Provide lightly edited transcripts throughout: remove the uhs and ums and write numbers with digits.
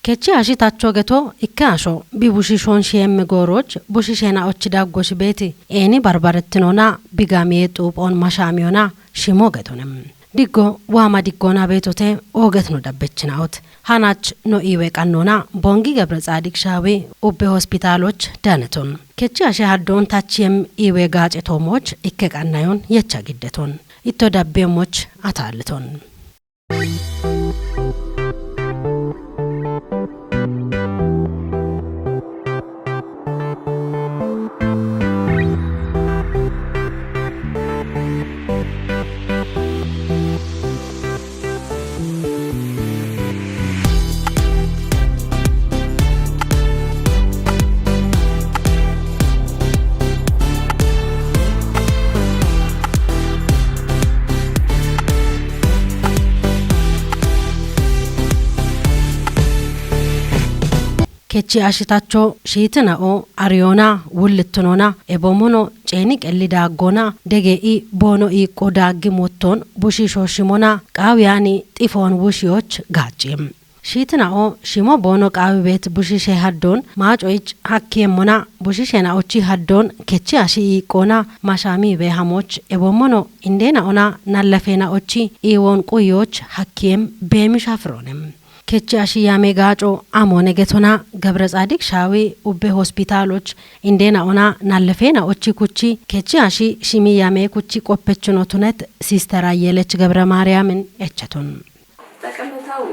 kechi ashitacho geto ikkasho bibushishon shiem goroch bushishena ochdagosh beti eni barbarettinona bigami xupon mashamiona shimo getonem digo wama digona betote ogetno dabbechnaut hanach no iwe qannona bongi ገብረ ጻዲቅ ሻዊ ኡቤ ሆስፒታሎች ዳነቶን kechi ashahadon tachiem iwe gaacetomoch ikkaqannayon yechagideton itto dabbemoch atalton kechi ashitacho shiitnao ariona wulitnona ebomono cenik elidagona degei bono I qodagi motton bushishoshimona qawiyani tifon wushioch gaachim shiitnao shimo bono qawibet bushishe haddon maacoich hakkemona bushishena ochi haddon kechi ashi qona mashami be hamoch ebomono indena ona nallafena ochi iwon qoyoch hakkem bemishafronem kechi ashi yame gaco amone getona ገብረ ጻዲቅ ሻዊ ኡቤ ሆስፒታሎች እንደና ኦና ናለፈና ኦቺ ኩቺ kechi ashi shimi yame kuchi ቆpeችኖ ቱነት ሲስተር አየለች ገብረ ማርያምን እቸቱን ተቀመጣው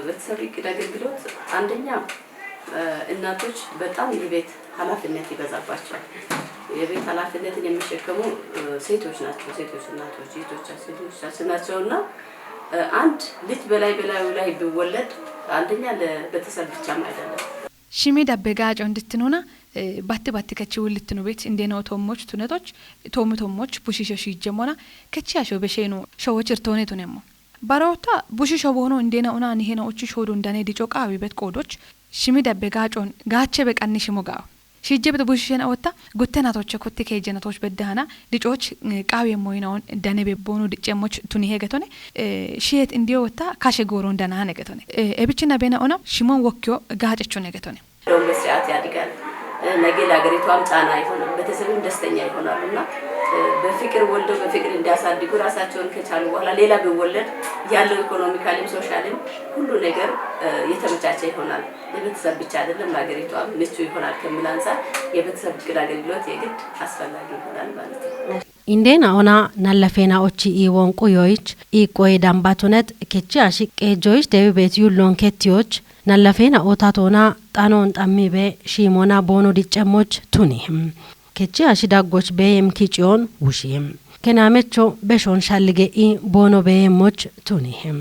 በተሰሪ አገልግሎት አንደኛ እናቶች በጣም የቤት ኃላፊነት ይበዛባቸዋል የቤት ኃላፊነትን የሚሸከሙ ሴቶች ናቸው ሴቶች እናቶች ሴቶች ናቸውና አንድ ልጅ በላይ ላይ ቢወለድ አንደኛ ለቤተሰብ ብቻ አይደለም ሽሚ ዳበጋጭ እንድትኖና ባትባቲ ከቺው ልትኑ ቤት እንደነው ቶሞች ቱነቶች ቶሞች ቡሽሽሽ ይጀሞና ከቺያሾ በሸኑ ሾዎች እርቶኔቱ ነሞ ባሮታ ቡሽሾ ሆኖ እንደነውና ንሄናዎች ሾዶ እንደኔ ዲጮቃዊ ቤት ቆዶች ሽሚ ዳበጋጮን ጋቸ በቀንሽ ሞጋው ሽጀበት ቡሽሽና ወጣ ጉተናቶች ኮቴ ከጀናቶች በደሃና ዲጮች ቃዊ ሞይናውን ደነቤ ቦኑ ዲጨሞች ቱኒ ሄገቶኔ ሽየት እንዲው ወጣ ካሸጎሮ እንደና ነገቶኔ እብችና በነውና ሽሞን ወክዮ ጋጨቾ ነገቶኔ በሰዓት ያድጋል ነገ ለሀገሪቷም ጫና ይሆናል በተሰብም ደስተኛ ይሆናሉና በፍቅር ወልደው በፍቅር እንዲያሳድጉ ራሳቸውን ከቻሉ በኋላ ሌላ ቢወለድ ያለው ኢኮኖሚካሊም ሶሻሊም ሁሉ ነገር የተመቻቸ ይሆናል ለቤተሰብ ብቻ አይደለም ለሀገሪቷም ምቹ ይሆናል ከምላንሳ የቤተሰብ አገልግሎት የግድ አስፈላጊ ይሆናል ማለት ነው እንደና ኦና ናለፈና ኦቺ ኢወን ቆዮች ኢቆይ ዳምባቱነት kechi ashi qejoች ደቤት ዩሎን ከቲዎች ናለፈና ኦታቶና ጣኖን ጣሚቤ ሺሞና ቦኖ ዲጨሞች ቱኒም kechi ashi dagoch beyem kichion wushim kenamecho beshon shalligei bono beyemoch tunihim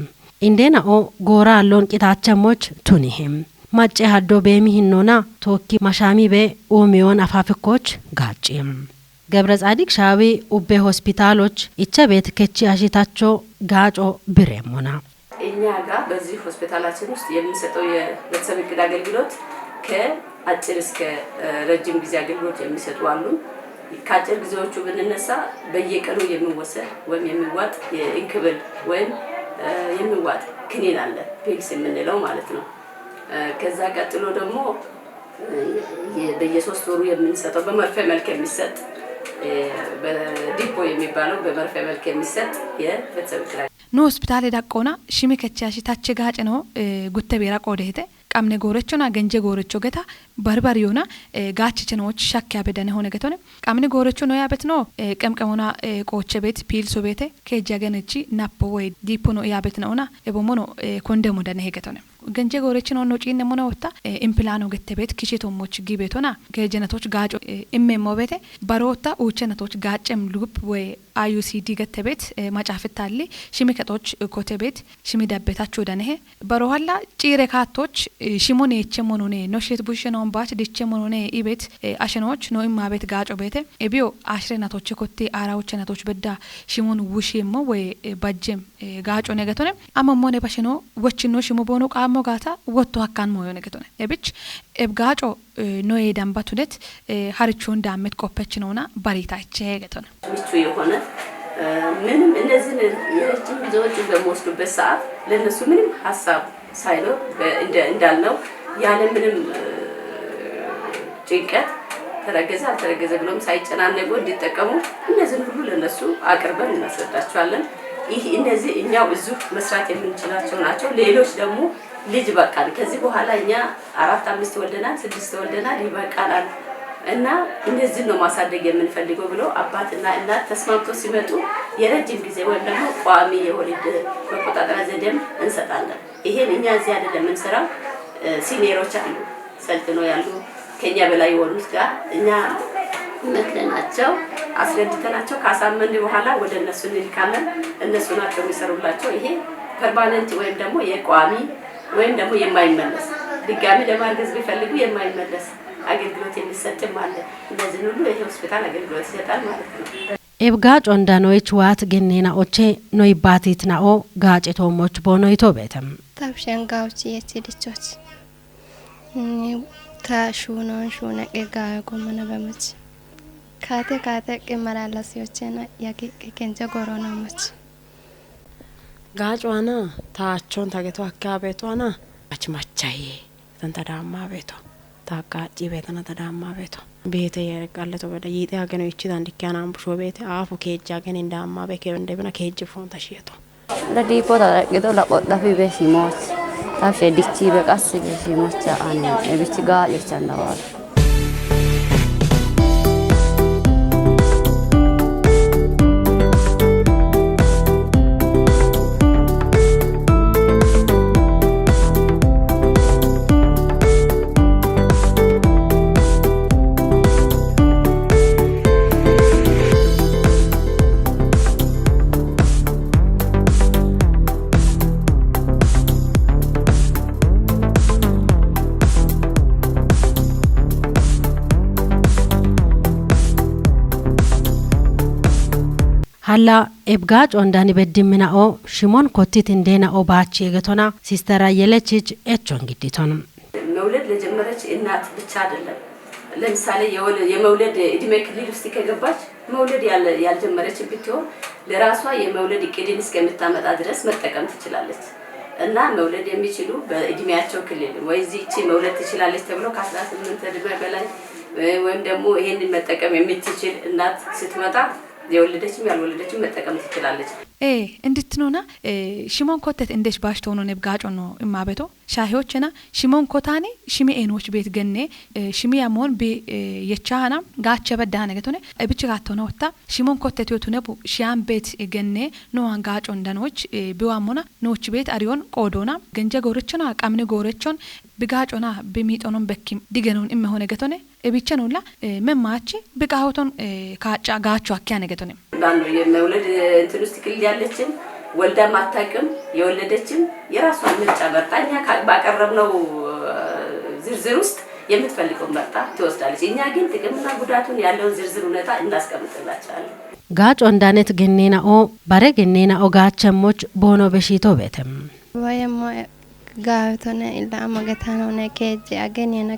indena o gora allon qitaachemoch tunihim macce haddo bemi hinnona tokki mashami be omion afafikoch gaachim ገብረ ጻዲቅ ሻዊ ኡቤ ሆስፒታሎች ኢቸቤት kechi ashitacho ጋጮ ብሬሞና እኛ ጋር በዚህ ሆስፒታላችን ውስጥ የሚሰጠው የቤተሰብ አገልግሎት ከአጭር እስከ ረጅም ጊዜ አገልግሎት የሚሰጡ አሉ ከአጭር ጊዜዎቹ ብንነሳ በየቀኑ የሚወሰድ ወይም የሚዋጥ የኢንክብል ወይም የሚዋጥ ክኒን አለ ፒልስ የምንለው ማለት ነው ከዛ ቀጥሎ ደግሞ በየሶስት ወሩ የምንሰጠው በመርፌ መልክ የሚሰጥ በዲፖ የሚባለው በመርፌ መልክ የሚሰጥ የቤተሰብ no hospitale daqqona shimi kechi ashitache gace no guttebera qodehete qamne gorechona genje gorecho geta barbariyona gaachchenoch shakya bedane hone getone qamne gorecho no yabet no qemqemona qoche bet pilso bete kejagenechi nappo way dipo no yabet nona ebomono kondemo dane hegetone genje gorecho no ciine mona wota implano getebet kishitomoch gibetona kejenatoch gaco immemo bete barota uchenatoch gaacem loop way IUCD getebet macafetali shimi ketoch kotebet shimi dabbetacho dane barohalla cire katoch shimone echemonone no shet bushenon baach dichemonone ibet ashenoch no imabet gaco bete ebio ashrenatoch kotti arawchenatoch bedda shimon wushemo way bajjem gaco negetone amamone basheno wochino shimo bono qamo gata wotto hakkan moyo negetone ebich ebgaco no edambatunet harchon damet qopechnona barita chegetone ምቹ የሆነ ምንም እነዚህ የረጅም ጊዜዎች በመወስዱበት ሰዓት ለነሱ ምንም ሐሳብ ሳይኖር እንዳልነው ያለምንም ጭንቀት ተረገዘ አልተረገዘ ብሎም ሳይጨናነቁ እንዲጠቀሙ እነዚህን ሁሉ ለነሱ አቅርበን እናስረዳቸዋለን። ይህ እነዚህ እኛው እዚሁ መስራት የምንችላቸው ናቸው። ሌሎች ደግሞ ልጅ በቃል ከዚህ በኋላ እኛ 4 5 ወልደናል 6 ወልደናል ይበቃናል እና እንደዚህ ነው ማሳደግ የምንፈልገው ብሎ አባትና እናት ተስማምቶ ሲመጡ የረጅም ጊዜ ወይም ደግሞ ቋሚ የወሊድ መቆጣጠሪያ ዘዴም እንሰጣለን። ይሄን እኛ እዚህ አይደለም የምንሰራው፣ ሲኒየሮች አሉ ሰልጥነው ያሉ ከኛ በላይ የሆኑት ጋር እኛ መክረናቸው አስረድተናቸው ካሳመን በኋላ ወደ እነሱ እንልካለን። እነሱ ናቸው የሚሰሩላቸው። ይሄ ፐርማነንት ወይም ደግሞ የቋሚ ወይም ደግሞ የማይመለስ ድጋሚ ለማርገዝ ቢፈልጉ የማይመለስ አገልግሎት የሚሰጥም አለ። እነዚህ ሁሉ ይሄ ሆስፒታል አገልግሎት ይሰጣል ማለት ነው። ኤብጋ ጮንዳኖች ዋት ገኔና ኦቼ ኖይ ባቲትናኦ ጋጭቶሞች ቦኖይቶ ቤተም ታብሸንጋውች የትልቾች ታሹኖን ሹነ ቀጋው ጎመነ በመች ካቴ ቀመራላሲዮችና ያቂ ከንጀ ጎሮናሞች ጋጭዋና ታቾን ታገቶ አካቤቷና አችማቻዬ ተንተዳማ ቤቷ ታቃጪ ቤተና ተዳማ ቤቷ ቤቴ የረቃለቶ በደ ይጤ አገነ ይችታ እንዲካና አምቡሾ ቤቴ አፉ ከጃ ገነ እንዳማ በከ እንደብና ከጅ ፎን ተሽየቶ ለዲፖ ታረቀቶ ለቆጣፊ በሲሞች ታፍሸ ዲቺ በቃስ በሲሞች አን እብችጋ ይቻናዋል ሀላ ኤብጋ ጮንዳኒ በድምናኦ ሽሞን ኮቲት እንደናኦ ባቺ የገቶና ሲስተር አየለችች እቾን ግዲቶን መውለድ ለጀመረች እናት ብቻ አይደለም። ለምሳሌ የመውለድ እድሜ ክልል ውስጥ ከገባች መውለድ ያልጀመረች ብትሆን ለራሷ የመውለድ እቅድን እስከምታመጣ ድረስ መጠቀም ትችላለች። እና መውለድ የሚችሉ በእድሜያቸው ክልል ወይ እዚህቺ መውለድ ትችላለች ተብሎ ከ18 እድሜ በላይ ወይም ደግሞ ይሄንን መጠቀም የምትችል እናት ስትመጣ የወለደችም ያልወለደችም መጠቀም ትችላለች። እንድትኖና ሽሞን ኮተት እንደሽ ባሽቶ ነው ነብጋጮ ነው እማበቶ ሻሂዎችና ሽሞን ኮታኔ ሽሚ ኤኖች ቤት ገኔ ሽሚ ያሞን ቤ የቻሃና ጋቸ በዳ ነገቶነ እብጭ ጋቶ ነው ወጣ ሽሞን ኮተት ይወቱ ነቡ ሺያን ቤት ገኔ ኖዋን ጋጮ እንደኖች ቢዋሞና ኖች ቤት አሪዮን ቆዶና ገንጀ ጎረችና አቃምነ ጎረቾን ብጋጮና በሚጦኖን በኪም ዲገኖን እመሆነ ገቶነ እብቸኑላ መማቺ ብቃውቶን ካጫ ጋቾ አኪያ ነገቶነ ባንዱ የመውለድ እንትን ውስጥ ክልል ያለችን ወልዳ ማታቀም የወለደችን የራሷን ምርጫ መርጣኛ ባቀረብነው ዝርዝር ውስጥ የምትፈልገው መርጣ ትወስዳለች። እኛ ግን ጥቅምና ጉዳቱን ያለውን ዝርዝር ሁኔታ እናስቀምጥላችኋለን። ጋጮ እንዳነት ገኔናኦ ባረ ገኔናኦ ጋቸሞች ቦኖ በሺቶ ቤተም ወየሞ ጋውቶነ ኢላ አመገታኖ ነከጅ አገኘነ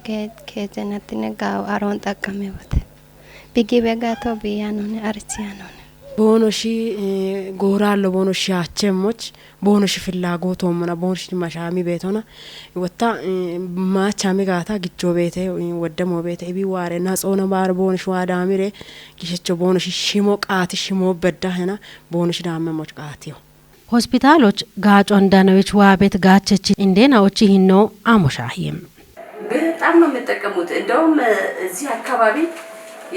ከጀነትነ ጋው አሮን ጠቀመበት ቢጊ በጋቶ ቢያኖ አርቺያኖ ቦኖሺ ጎራሎ ቦኖሺ አቸሞች ቦኖሺ ፍላጎቶ መና ቦኖሺ ማሻሚ ቤቶና ወጣ ማቻሚ ጋታ ግጆ ቤቴ ወደሞ ቤቴ ቢዋሬ ናጾነ ባር ቦኖሺ ዋዳሚሬ ጊሸቾ ቦኖሺ ሽሞ ቃቲ ሽሞ በዳህና ቦኖሺ ዳመሞች ቃቲዮ ሆስፒታሎች ጋጮ እንዳነዎች ዋቤት ጋቸች እንደናዎች ይህኖ አሞሻሂም በጣም ነው የሚጠቀሙት። እንደውም እዚህ አካባቢ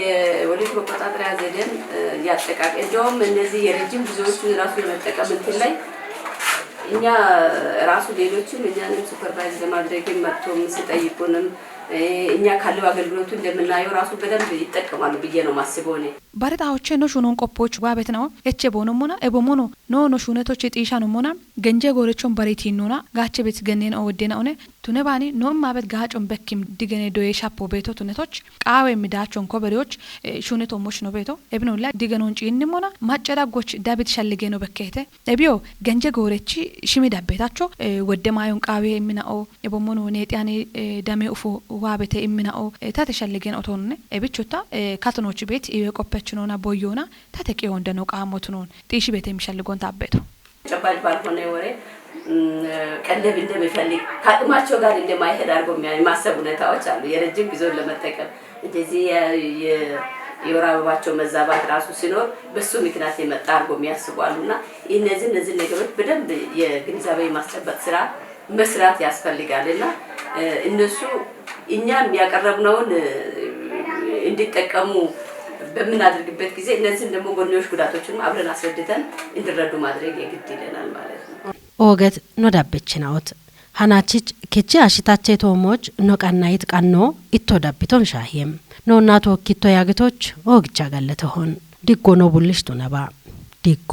የወሊድ መቆጣጠሪያ ዘዴን ያጠቃቀ እንደውም እነዚህ የረጅም ብዙዎቹ ራሱ የመጠቀም እንትን ላይ እኛ ራሱ ሌሎችም እኛንም ሱፐርቫይዝ ለማድረግ መጥቶም ሲጠይቁንም እኛ ካለው አገልግሎቱ እንደምናየው ራሱ በደንብ ይጠቀማሉ ብዬ ነው ማስበው ነው። ባረታዎቼ ነው ሹኖን ቆፖች ዋቤት ነው እቼ ቦኖሞና ኤቦሞኖ ኖ ሹነቶች ጤሻ ነው ሞና ገንጀ ጎረቾን በሬቲ ኖና ጋቸ ቤት ገኔን ወደና ሆነ ቱነባኒ ኖም ማበት ጋጮን በኪም ዲገኔ ዶዬ ሻፖ ቤቶ ቱነቶች ቃው የሚዳቸውን ኮበሪዎች ሹነቶሞች ነው ቤቶ ኤብኖላ ዲገኖን ጪን ሞና ማጨዳጎች ዳቢት ሸልጌ ነው በከተ ኤቢዮ ገንጀ ጎረቺ ሽሚ ዳቤታቸው ወደማዩን ቃው የሚናኦ ኤቦሞኖ ኔጢያኔ ዳሜ ኡፎ ዋቤት የሚናኦ ታተሸልጌን ኦቶነ ኤቢቹታ ካትኖች ቤት ይቆপችኖና ቦዮና ታተቂው እንደነው ቃሞት ነው ጤሽ ቤት የሚሸልጎን ታበቶ ጨባጭ ባልሆነ ወሬ ቀለብ እንደሚፈልግ ከአቅማቸው ጋር እንደማይሄድ አድርጎ የማሰብ ሁኔታዎች አሉ። የረጅም ጊዜውን ለመጠቀም እንደዚህ የወር አበባቸው መዛባት ራሱ ሲኖር በሱ ምክንያት የመጣ አድርጎ የሚያስቡ አሉና እነዚህ ነገሮች በደንብ የግንዛቤ ማስጨበጥ ስራ መስራት ያስፈልጋልና እነሱ እኛን ያቀረብነውን እንዲጠቀሙ በምናደርግበት ጊዜ እነዚህን ደግሞ ጎንዮሽ ጉዳቶችን አብረን አስረድተን እንዲረዱ ማድረግ የግድ ይለናል ማለት ነው። ኦገት ኖዳበችናውት ሀናቺች ከቺ አሽታቼ ቶሞች ኖቃናይት ቃኖ ኢቶዳቢቶን ሻሂም ኖናቶ ኪቶ ያግቶች ኦግቻ ጋለተሆን ዲጎ ነው ቡልሽቱ ነባ ዲጎ